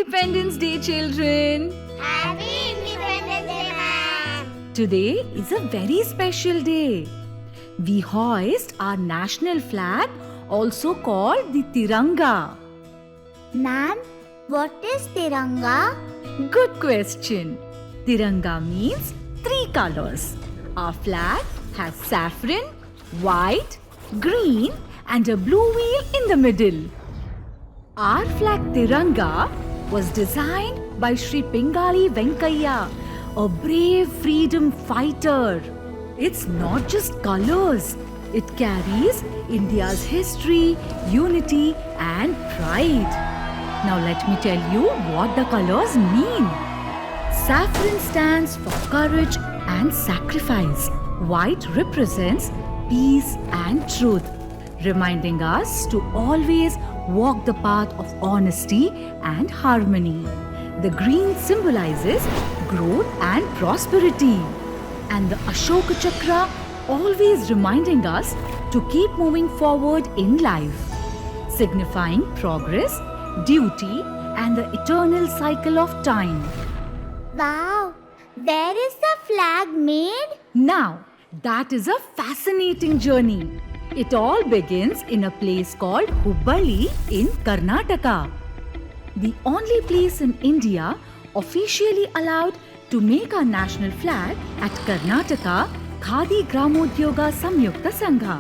Independence Day, children! Happy Independence Day, ma'am! Today is a very special day. We hoist our national flag, also called the Tiranga. Ma'am, what is Tiranga? Good question. Tiranga means three colors. Our flag has saffron, white, green, and a blue wheel in the middle. Our flag Tiranga was designed by Sri Pingali Venkaiah, a brave freedom fighter. It's not just colors, it carries India's history, unity, and pride. Now let me tell you what the colors mean. Saffron stands for courage and sacrifice. White represents peace and truth, reminding us to always walk the path of honesty and harmony. The green symbolizes growth and prosperity. And the Ashoka Chakra always reminding us to keep moving forward in life, signifying progress, duty, and the eternal cycle of time. Wow! Where is the flag made? Now, that is a fascinating journey. It all begins in a place called Hubballi in Karnataka. The only place in India officially allowed to make our national flag at Karnataka Khadi Gramodyoga Samyukta Sangha.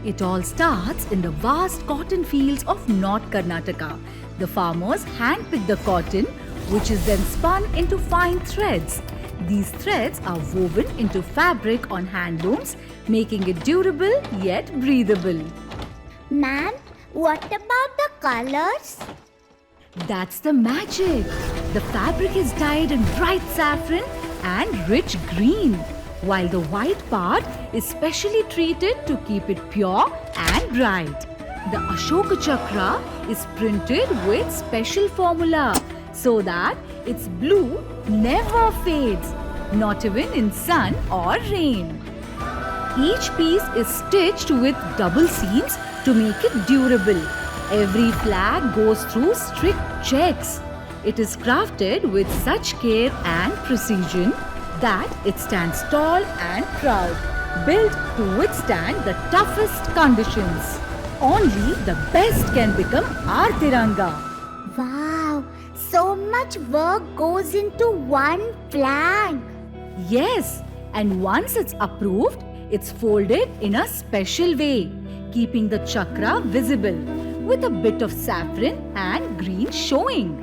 It all starts in the vast cotton fields of North Karnataka. The farmers handpick the cotton, which is then spun into fine threads. These threads are woven into fabric on handlooms, making it durable yet breathable. Ma'am, what about the colors? That's the magic. The fabric is dyed in bright saffron and rich green, while the white part is specially treated to keep it pure and bright. The Ashoka Chakra is printed with special formula so that its blue never fades, not even in sun or rain. Each piece is stitched with double seams to make it durable. Every flag goes through strict checks. It is crafted with such care and precision that it stands tall and proud, built to withstand the toughest conditions. Only the best can become our Tiranga. Wow! So much work goes into one flag. Yes, and once it's approved, it's folded in a special way, keeping the chakra visible, with a bit of saffron and green showing.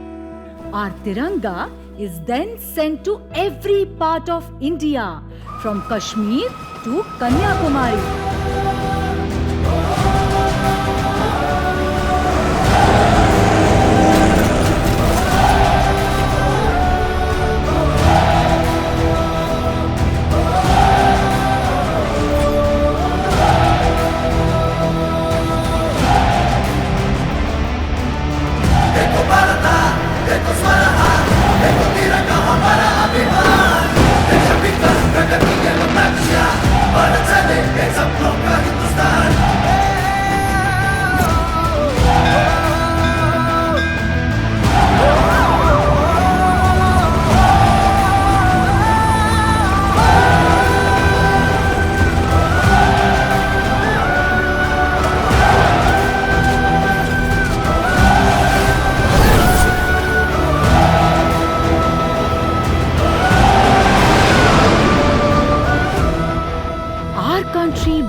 Our Tiranga is then sent to every part of India, from Kashmir to Kanyakumari.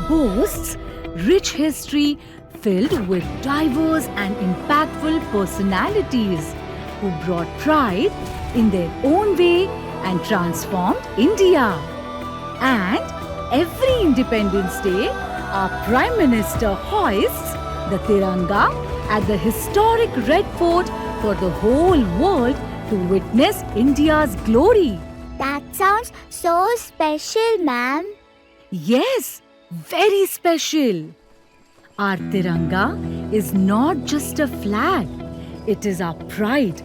Boasts rich history filled with diverse and impactful personalities who brought pride in their own way and transformed India. And every Independence Day, our Prime Minister hoists the Tiranga at the historic Red Fort for the whole world to witness India's glory. That sounds so special, ma'am. Yes, very special. Our Tiranga is not just a flag, it is our pride.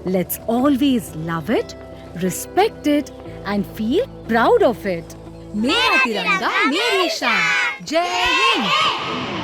Let's always love it, respect it, and feel proud of it. मेरा तिरंगा मेरी शान. जय हिंद.